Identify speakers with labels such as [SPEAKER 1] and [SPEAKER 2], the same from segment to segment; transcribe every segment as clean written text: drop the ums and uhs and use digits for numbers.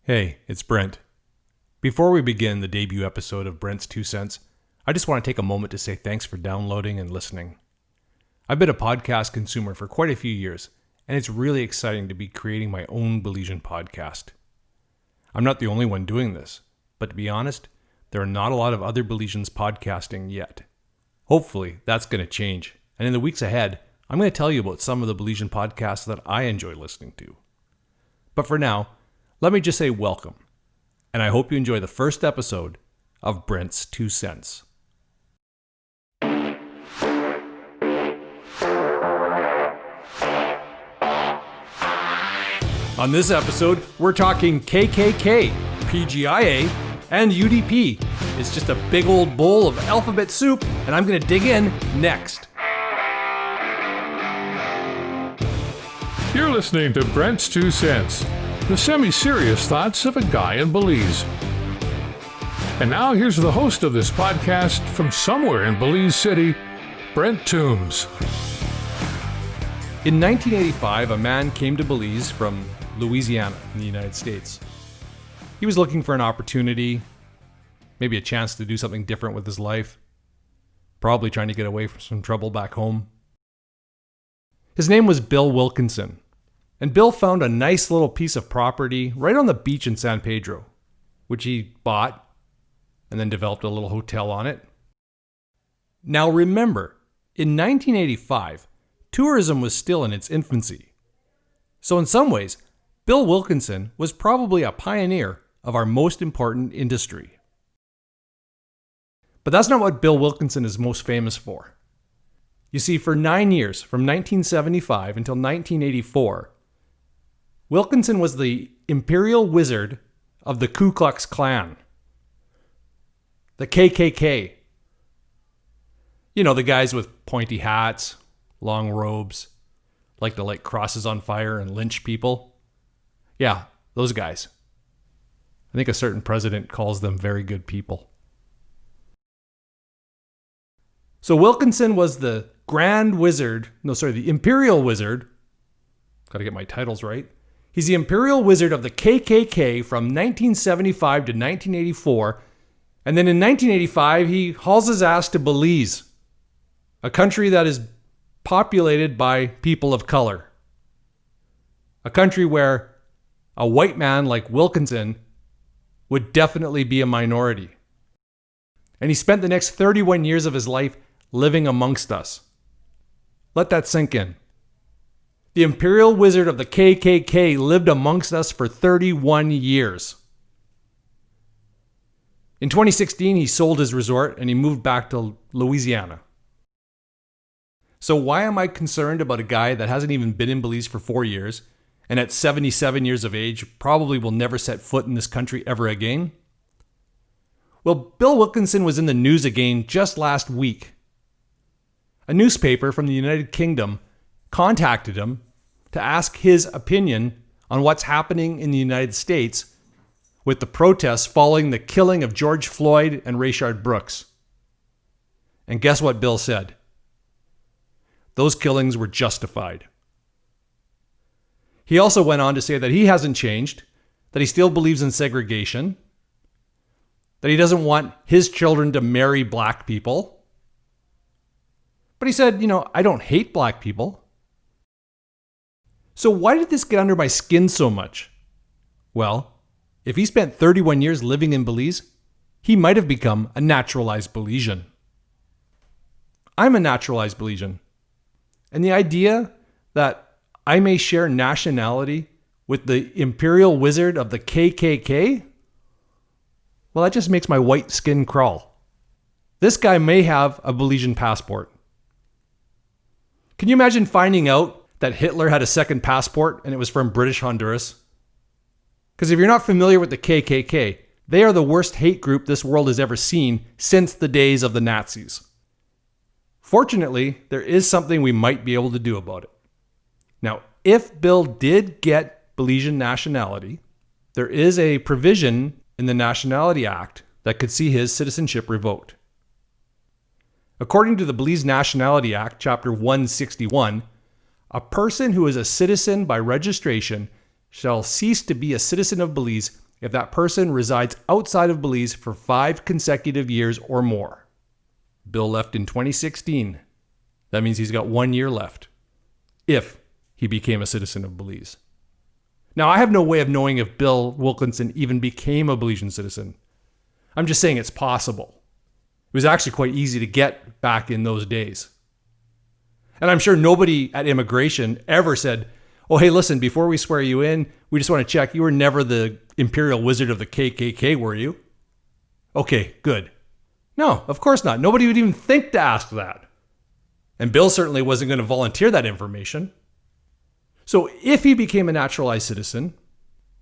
[SPEAKER 1] Hey, it's Brent. Before we begin the debut episode of Brent's 2 Cents, I just want to take a moment to say thanks for downloading and listening. I've been a podcast consumer for quite a few years, and it's really exciting to be creating my own Belizean podcast. I'm not the only one doing this, but to be honest, there are not a lot of other Belizeans podcasting yet. Hopefully, that's going to change, and in the weeks ahead, I'm going to tell you about some of the Belizean podcasts that I enjoy listening to. But for now, let me just say welcome, and I hope you enjoy the first episode of Brent's 2 Cents. On this episode, we're talking KKK, PGIA, and UDP. It's just a big old bowl of alphabet soup, and I'm going to dig in next.
[SPEAKER 2] You're listening to Brent's 2 Cents, the semi-serious thoughts of a guy in Belize. And now here's the host of this podcast from somewhere in Belize City, Brent Toombs.
[SPEAKER 1] In 1985, a man came to Belize from Louisiana in the United States. He was looking for an opportunity, maybe a chance to do something different with his life, probably trying to get away from some trouble back home. His name was Bill Wilkinson. And Bill found a nice little piece of property right on the beach in San Pedro, which he bought and then developed a little hotel on it. Now remember, in 1985, tourism was still in its infancy. So in some ways, Bill Wilkinson was probably a pioneer of our most important industry. But that's not what Bill Wilkinson is most famous for. You see, for 9 years, from 1975 until 1984, Wilkinson was the Imperial Wizard of the Ku Klux Klan. The KKK. You know, the guys with pointy hats, long robes, like to light crosses on fire and lynch people. Yeah, those guys. I think a certain president calls them very good people. So Wilkinson was the the Imperial Wizard. Got to get my titles right. He's the Imperial Wizard of the KKK from 1975 to 1984. And then in 1985, he hauls his ass to Belize, a country that is populated by people of color. A country where a white man like Wilkinson would definitely be a minority. And he spent the next 31 years of his life living amongst us. Let that sink in. The Imperial Wizard of the KKK lived amongst us for 31 years. In 2016, he sold his resort and he moved back to Louisiana. So why am I concerned about a guy that hasn't even been in Belize for 4 years and at 77 years of age probably will never set foot in this country ever again? Well, Bill Wilkinson was in the news again just last week. A newspaper from the United Kingdom contacted him to ask his opinion on what's happening in the United States with the protests following the killing of George Floyd and Rayshard Brooks. And guess what Bill said? Those killings were justified. He also went on to say that he hasn't changed, that he still believes in segregation, that he doesn't want his children to marry black people. But he said, I don't hate black people. So why did this get under my skin so much? Well, if he spent 31 years living in Belize, he might have become a naturalized Belizean. I'm a naturalized Belizean. And the idea that I may share nationality with the Imperial Wizard of the KKK? Well, that just makes my white skin crawl. This guy may have a Belizean passport. Can you imagine finding out that Hitler had a second passport and it was from British Honduras? Because if you're not familiar with the KKK, they are the worst hate group this world has ever seen since the days of the Nazis. Fortunately, there is something we might be able to do about it. Now, if Bill did get Belizean nationality, there is a provision in the Nationality Act that could see his citizenship revoked. According to the Belize Nationality Act, Chapter 161, a person who is a citizen by registration shall cease to be a citizen of Belize if that person resides outside of Belize for 5 consecutive years or more. Bill left in 2016. That means he's got 1 year left if he became a citizen of Belize. Now, I have no way of knowing if Bill Wilkinson even became a Belizean citizen. I'm just saying it's possible. It was actually quite easy to get back in those days. And I'm sure nobody at immigration ever said, oh, hey, listen, before we swear you in, we just want to check, you were never the Imperial Wizard of the KKK, were you? Okay, good. No, of course not. Nobody would even think to ask that. And Bill certainly wasn't going to volunteer that information. So if he became a naturalized citizen,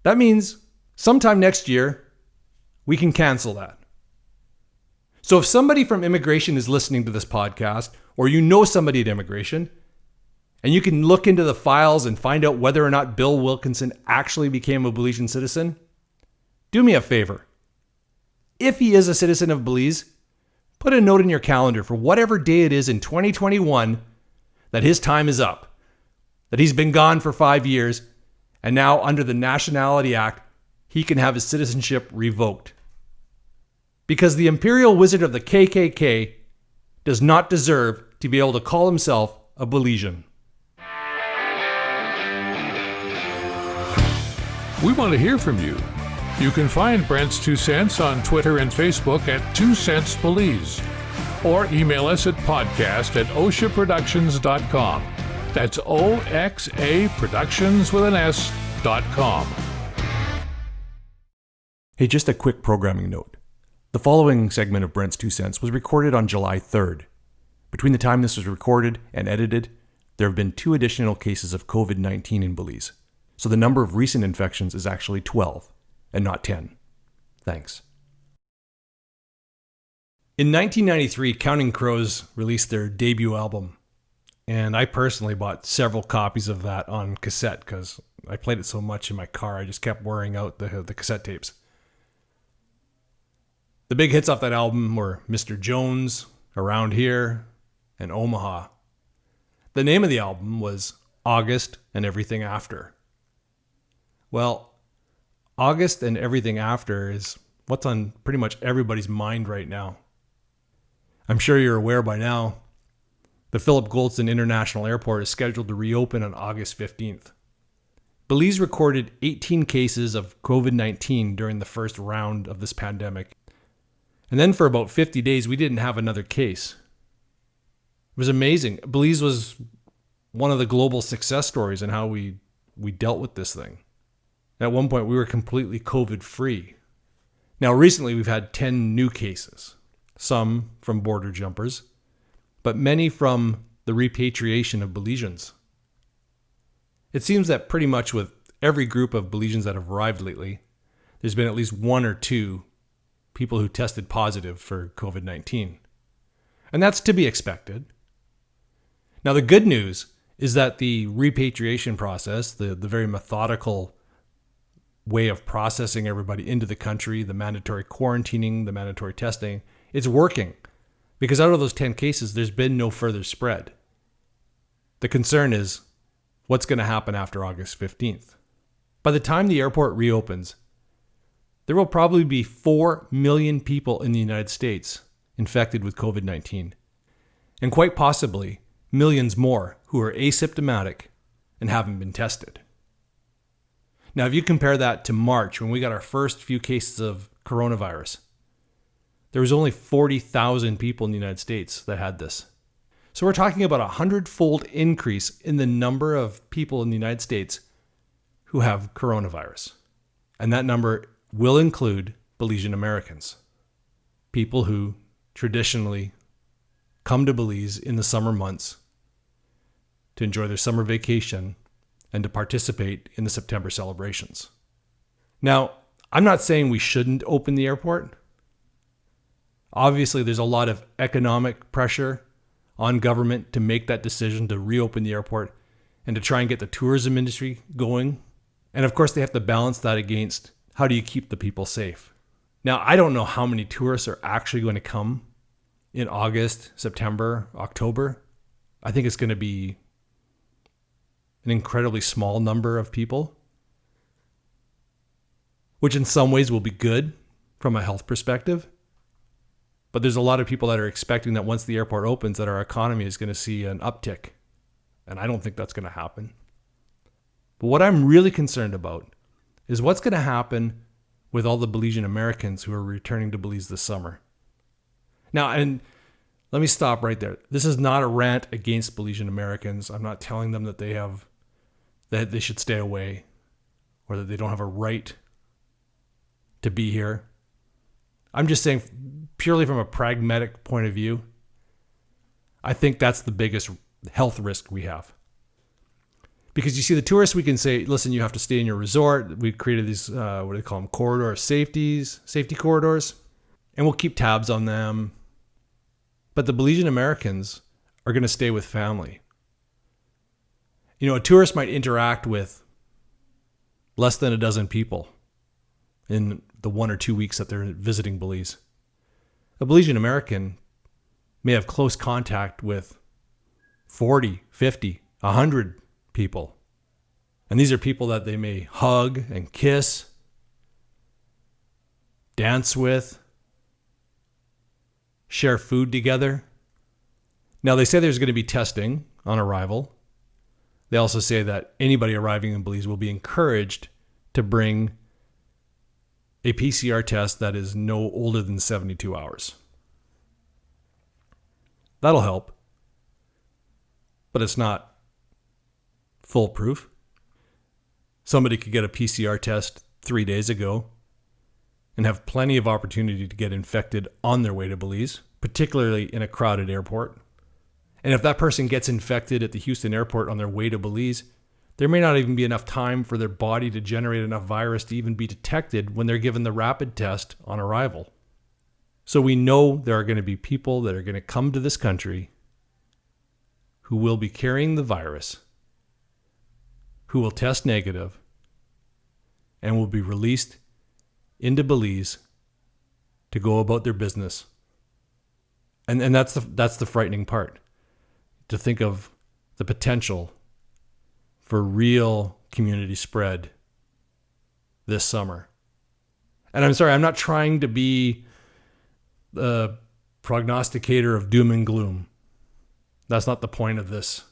[SPEAKER 1] that means sometime next year, we can cancel that. So if somebody from immigration is listening to this podcast, or you know somebody at immigration, and you can look into the files and find out whether or not Bill Wilkinson actually became a Belizean citizen, do me a favor. If he is a citizen of Belize, put a note in your calendar for whatever day it is in 2021 that his time is up, that he's been gone for 5 years, and now under the Nationality Act, he can have his citizenship revoked. Because the Imperial Wizard of the KKK does not deserve to be able to call himself a Belizean.
[SPEAKER 2] We want to hear from you. You can find Brent's 2 Cents on Twitter and Facebook at 2 Cents Belize, or email us at podcast@oxaproductions.com. That's OXA Productions with an S.com.
[SPEAKER 1] Hey, just a quick programming note. The following segment of Brent's 2 Cents was recorded on July 3rd. Between the time this was recorded and edited, there have been 2 additional cases of COVID-19 in Belize. So the number of recent infections is actually 12 and not 10. Thanks. In 1993, Counting Crows released their debut album, and I personally bought several copies of that on cassette because I played it so much in my car, I just kept wearing out the cassette tapes. The big hits off that album were Mr. Jones, Around Here, and Omaha. The name of the album was August and Everything After. Well, August and Everything After is what's on pretty much everybody's mind right now. I'm sure you're aware by now, the Philip Goldson International Airport is scheduled to reopen on August 15th. Belize recorded 18 cases of COVID-19 during the first round of this pandemic. And then for about 50 days, we didn't have another case. It was amazing. Belize was one of the global success stories in how we dealt with this thing. At one point, we were completely COVID-free. Now, recently, we've had 10 new cases, some from border jumpers, but many from the repatriation of Belizeans. It seems that pretty much with every group of Belizeans that have arrived lately, there's been at least 1 or 2 people who tested positive for COVID-19. And that's to be expected. Now, the good news is that the repatriation process, the very methodical way of processing everybody into the country, the mandatory quarantining, the mandatory testing, it's working. Because out of those 10 cases, there's been no further spread. The concern is what's going to happen after August 15th. By the time the airport reopens, there will probably be 4 million people in the United States infected with COVID-19, and quite possibly millions more who are asymptomatic and haven't been tested. Now, if you compare that to March, when we got our first few cases of coronavirus, there was only 40,000 people in the United States that had this. So we're talking about a 100-fold increase in the number of people in the United States who have coronavirus. And that number will include Belizean Americans, people who traditionally come to Belize in the summer months to enjoy their summer vacation and to participate in the September celebrations. Now, I'm not saying we shouldn't open the airport. Obviously, there's a lot of economic pressure on government to make that decision to reopen the airport and to try and get the tourism industry going. And of course, they have to balance that against how do you keep the people safe? Now, I don't know how many tourists are actually going to come in August, September, October. I think it's going to be an incredibly small number of people. which in some ways will be good from a health perspective. But there's a lot of people that are expecting that once the airport opens, that our economy is going to see an uptick. And I don't think that's going to happen. But what I'm really concerned about is what's going to happen with all the Belizean Americans who are returning to Belize this summer. Now, and let me stop right there. This is not a rant against Belizean Americans. I'm not telling them that they should stay away or that they don't have a right to be here. I'm just saying, purely from a pragmatic point of view, I think that's the biggest health risk we have. Because you see, the tourists, we can say, listen, you have to stay in your resort. We created these, what do they call them, corridor safety corridors, and we'll keep tabs on them. But the Belizean Americans are going to stay with family. You know, a tourist might interact with less than a dozen people in the 1 or 2 weeks that they're visiting Belize. A Belizean American may have close contact with 40, 50, 100 people. And these are people that they may hug and kiss, dance with, share food together. Now, they say there's going to be testing on arrival. They also say that anybody arriving in Belize will be encouraged to bring a PCR test that is no older than 72 hours. That'll help, but it's not foolproof. Somebody could get a PCR test 3 days ago and have plenty of opportunity to get infected on their way to Belize, particularly in a crowded airport. And if that person gets infected at the Houston airport on their way to Belize, there may not even be enough time for their body to generate enough virus to even be detected when they're given the rapid test on arrival. So we know there are going to be people that are going to come to this country who will be carrying the virus, who will test negative, and will be released into Belize to go about their business. And that's the frightening part, to think of the potential for real community spread this summer. And I'm sorry, I'm not trying to be the prognosticator of doom and gloom. That's not the point of this.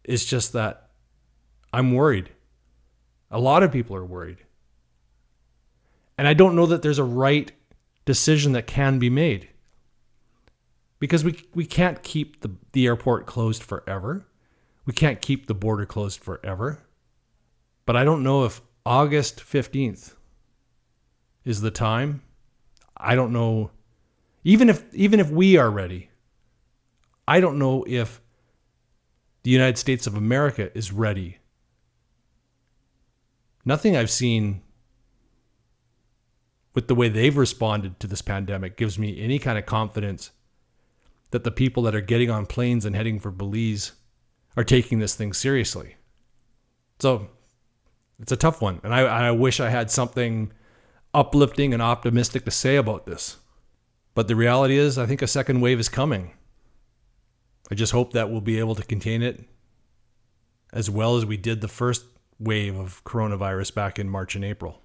[SPEAKER 1] It's just that I'm worried. A lot of people are worried. And I don't know that there's a right decision that can be made. Because we can't keep the airport closed forever. We can't keep the border closed forever. But I don't know if August 15th is the time. I don't know. Even if we are ready, I don't know if the United States of America is ready. Nothing I've seen with the way they've responded to this pandemic gives me any kind of confidence that the people that are getting on planes and heading for Belize are taking this thing seriously. So it's a tough one. And I wish I had something uplifting and optimistic to say about this. But the reality is, I think a second wave is coming. I just hope that we'll be able to contain it as well as we did the first wave of coronavirus back in March and April.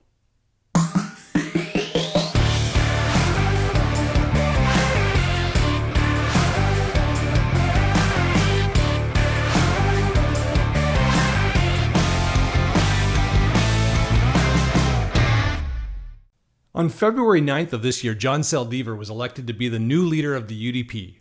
[SPEAKER 1] On February 9th of this year, John Saldivar was elected to be the new leader of the UDP.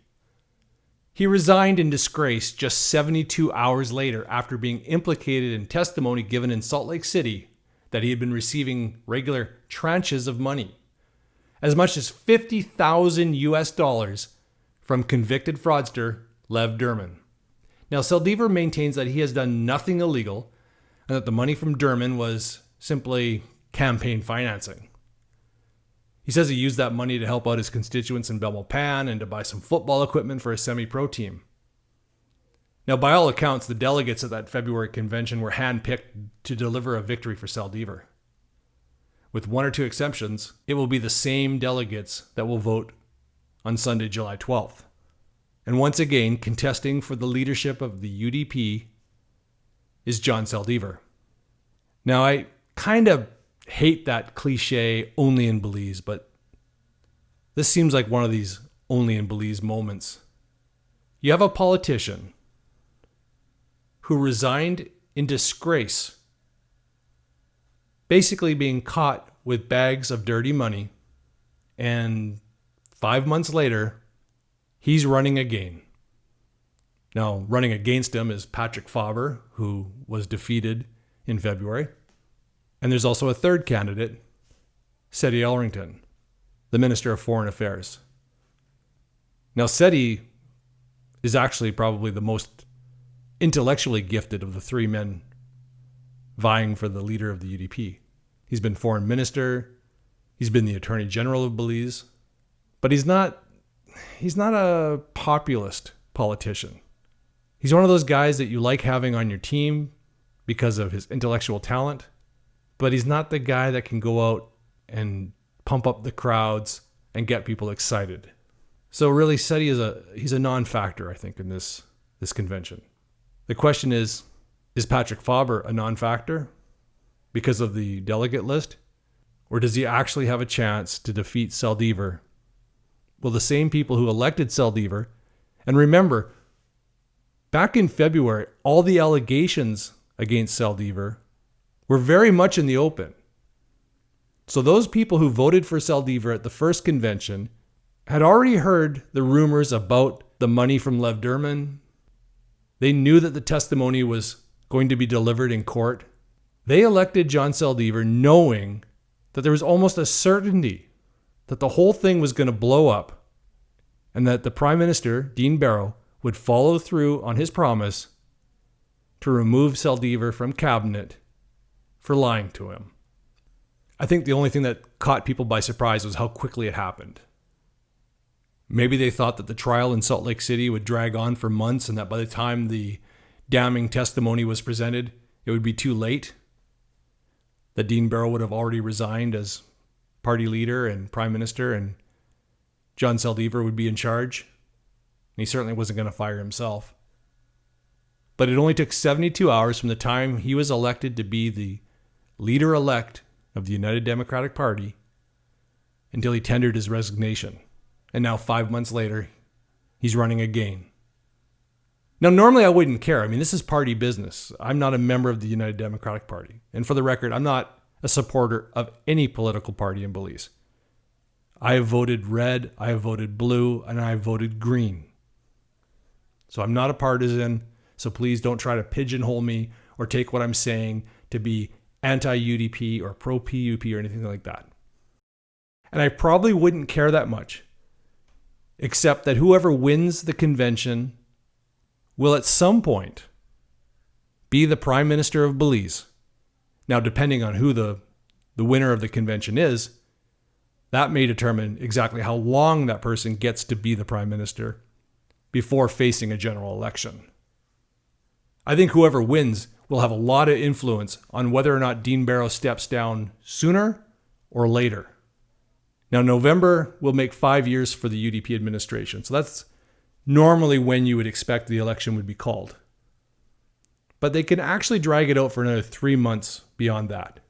[SPEAKER 1] He resigned in disgrace just 72 hours later after being implicated in testimony given in Salt Lake City that he had been receiving regular tranches of money, as much as $50,000 from convicted fraudster Lev Derman. Now, Saldivar maintains that he has done nothing illegal and that the money from Derman was simply campaign financing. He says he used that money to help out his constituents in Belmopan and to buy some football equipment for a semi-pro team. Now, by all accounts, the delegates at that February convention were handpicked to deliver a victory for Saldivar. With one or two exceptions, it will be the same delegates that will vote on Sunday, July 12th. And once again, contesting for the leadership of the UDP is John Saldivar. Now, kind of hate that cliche only in Belize, but this seems like one of these only in Belize moments. You have a politician who resigned in disgrace, basically being caught with bags of dirty money, and 5 months later, he's running again. Now, running against him is Patrick Faber, who was defeated in February. And there's also a third candidate, Seti Elrington, the Minister of Foreign Affairs. Now, Seti is actually probably the most intellectually gifted of the three men vying for the leader of the UDP. He's been foreign minister, he's been the Attorney General of Belize, but he's not a populist politician. He's one of those guys that you like having on your team because of his intellectual talent, but he's not the guy that can go out and pump up the crowds and get people excited. So really, Seti he's a non-factor, I think, in this convention. The question is Patrick Faber a non-factor because of the delegate list? Or does he actually have a chance to defeat Saldivar? Well, the same people who elected Saldivar, and remember, back in February, all the allegations against Saldivar were very much in the open. So those people who voted for Saldivar at the first convention had already heard the rumors about the money from Lev Derman. They knew that the testimony was going to be delivered in court. They elected John Saldivar knowing that there was almost a certainty that the whole thing was going to blow up and that the Prime Minister, Dean Barrow, would follow through on his promise to remove Saldivar from cabinet for lying to him. I think the only thing that caught people by surprise was how quickly it happened. Maybe they thought that the trial in Salt Lake City would drag on for months and that by the time the damning testimony was presented, it would be too late. That Dean Barrow would have already resigned as party leader and prime minister and John Saldivar would be in charge. And he certainly wasn't going to fire himself. But it only took 72 hours from the time he was elected to be the leader-elect of the United Democratic Party until he tendered his resignation. And now 5 months later, he's running again. Now, normally I wouldn't care. I mean, this is party business. I'm not a member of the United Democratic Party. And for the record, I'm not a supporter of any political party in Belize. I have voted red, I have voted blue, and I have voted green. So I'm not a partisan, so please don't try to pigeonhole me or take what I'm saying to be anti-UDP or pro-PUP or anything like that. And I probably wouldn't care that much, except that whoever wins the convention will at some point be the Prime Minister of Belize. Now, depending on who the winner of the convention is, that may determine exactly how long that person gets to be the Prime Minister before facing a general election. I think whoever wins will have a lot of influence on whether or not Dean Barrow steps down sooner or later. Now, November will make 5 years for the UDP administration. So that's normally when you would expect the election would be called. But they can actually drag it out for another 3 months beyond that.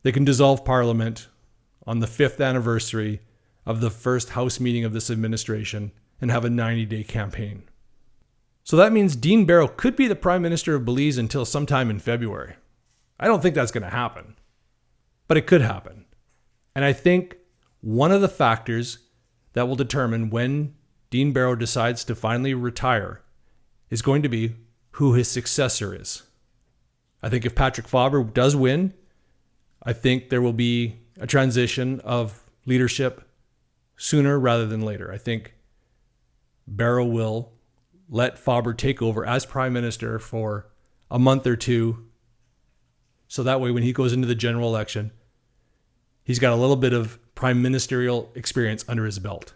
[SPEAKER 1] They can dissolve Parliament on the 5th anniversary of the first House meeting of this administration and have a 90-day campaign. So that means Dean Barrow could be the Prime Minister of Belize until sometime in February. I don't think that's going to happen, but it could happen. And I think one of the factors that will determine when Dean Barrow decides to finally retire is going to be who his successor is. I think if Patrick Faber does win, I think there will be a transition of leadership sooner rather than later. I think Barrow will let Faber take over as Prime Minister for a month or two, so that way when he goes into the general election, he's got a little bit of prime ministerial experience under his belt.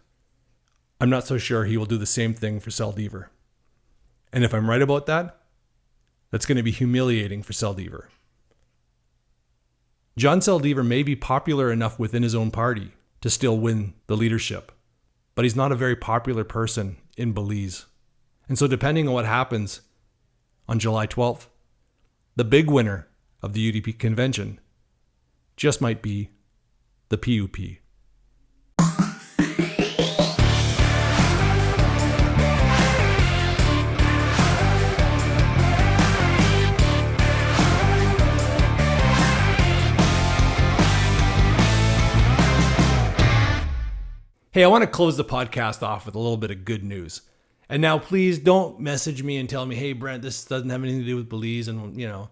[SPEAKER 1] I'm not so sure he will do the same thing for Saldivar. And if I'm right about that, that's going to be humiliating for Saldivar. John Saldivar may be popular enough within his own party to still win the leadership, but he's not a very popular person in Belize. And so depending on what happens on July 12th, the big winner of the UDP convention just might be the PUP. Hey, I want to close the podcast off with a little bit of good news. And now please don't message me and tell me, hey, Brent, this doesn't have anything to do with Belize. And,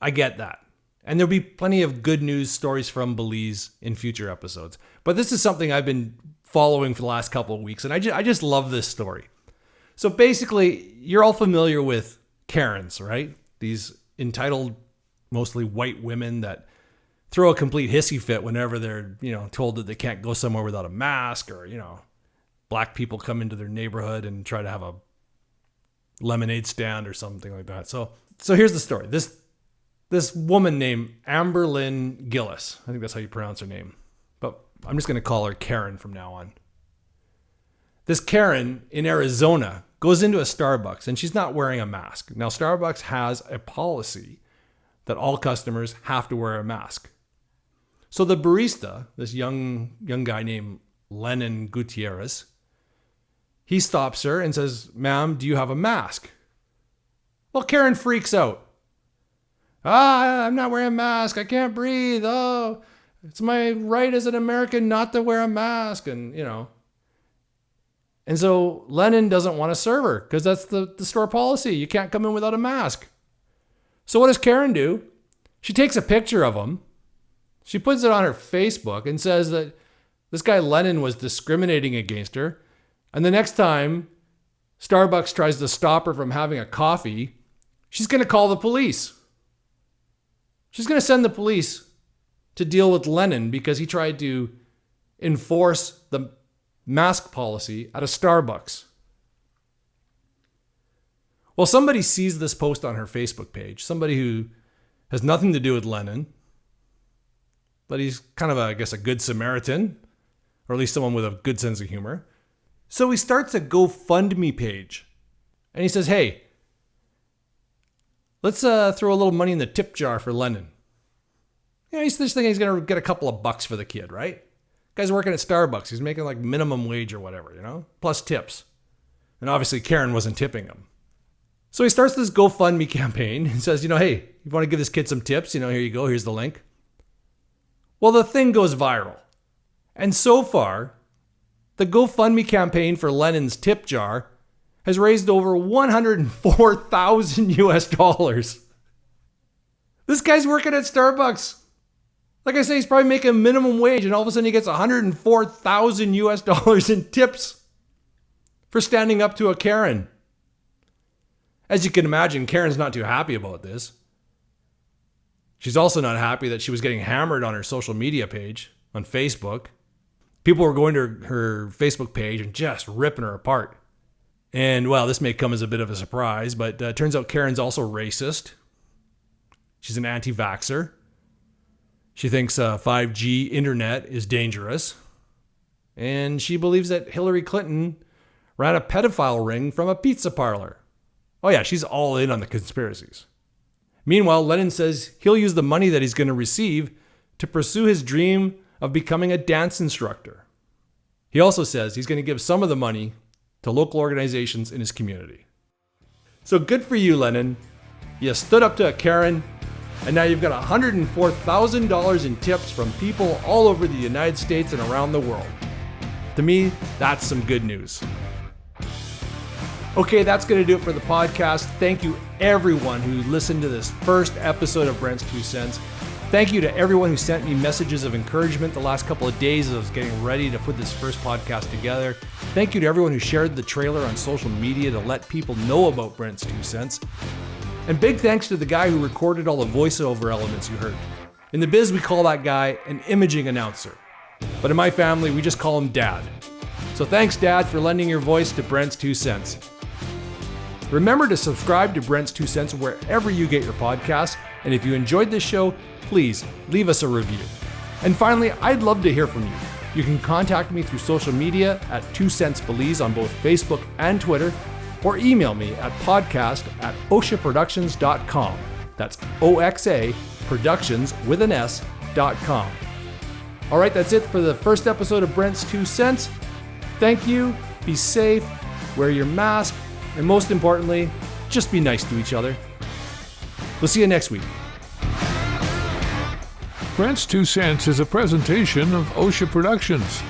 [SPEAKER 1] I get that. And there'll be plenty of good news stories from Belize in future episodes. But this is something I've been following for the last couple of weeks. And I just love this story. So basically, you're all familiar with Karens, right? These entitled, mostly white women that throw a complete hissy fit whenever they're, told that they can't go somewhere without a mask, or, black people come into their neighborhood and try to have a lemonade stand or something like that. So here's the story. This woman named Amber Lynn Gillis, I think that's how you pronounce her name, but I'm just going to call her Karen from now on. This Karen in Arizona goes into a Starbucks and she's not wearing a mask. Now, Starbucks has a policy that all customers have to wear a mask. So the barista, this young guy named Lennon Gutierrez, he stops her and says, "Ma'am, do you have a mask?" Well, Karen freaks out. I'm not wearing a mask. I can't breathe. Oh, it's my right as an American not to wear a mask. And, And so Lennon doesn't want to serve her because that's the store policy. You can't come in without a mask. So what does Karen do? She takes a picture of him. She puts it on her Facebook and says that this guy Lennon was discriminating against her. And the next time Starbucks tries to stop her from having a coffee, she's going to call the police. She's going to send the police to deal with Lennon because he tried to enforce the mask policy at a Starbucks. Well, somebody sees this post on her Facebook page, somebody who has nothing to do with Lennon, but he's kind of, a good Samaritan, or at least someone with a good sense of humor. So he starts a GoFundMe page, and he says, hey, let's throw a little money in the tip jar for Lennon. He's just thinking he's going to get a couple of bucks for the kid, right? Guy's working at Starbucks. He's making like minimum wage or whatever, plus tips. And obviously Karen wasn't tipping him. So he starts this GoFundMe campaign and says, hey, you want to give this kid some tips? Here you go. Here's the link. Well, the thing goes viral. And so far, the GoFundMe campaign for Lennon's tip jar has raised over $104,000 US. This guy's working at Starbucks. Like I say, he's probably making minimum wage, and all of a sudden he gets $104,000 US in tips for standing up to a Karen. As you can imagine, Karen's not too happy about this. She's also not happy that she was getting hammered on her social media page on Facebook. People were going to her Facebook page and just ripping her apart. And, well, this may come as a bit of a surprise, but turns out Karen's also racist. She's an anti-vaxxer. She thinks 5G internet is dangerous. And she believes that Hillary Clinton ran a pedophile ring from a pizza parlor. Oh yeah, she's all in on the conspiracies. Meanwhile, Lennon says he'll use the money that he's going to receive to pursue his dream of becoming a dance instructor. He also says he's going to give some of the money to local organizations in his community. So good for you, Lennon. You stood up to a Karen, and now you've got $104,000 in tips from people all over the United States and around the world. To me, that's some good news. Okay, that's going to do it for the podcast. Thank you, everyone who listened to this first episode of Brent's 2 Cents. Thank you to everyone who sent me messages of encouragement the last couple of days as I was getting ready to put this first podcast together. Thank you to everyone who shared the trailer on social media to let people know about Brent's 2 Cents. And big thanks to the guy who recorded all the voiceover elements you heard. In the biz, we call that guy an imaging announcer. But in my family, we just call him Dad. So thanks, Dad, for lending your voice to Brent's 2 Cents. Remember to subscribe to Brent's 2 Cents wherever you get your podcasts. And if you enjoyed this show, please leave us a review. And finally, I'd love to hear from you. You can contact me through social media at 2 Cents Belize on both Facebook and Twitter, or email me at podcast@oshaproductions.com. That's OXA Productions with an S.com. All right, that's it for the first episode of Brent's 2 Cents. Thank you. Be safe. Wear your mask. And most importantly, just be nice to each other. We'll see you next week.
[SPEAKER 2] Brent's 2 Cents is a presentation of OSHA Productions,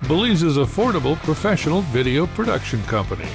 [SPEAKER 2] Belize's affordable professional video production company.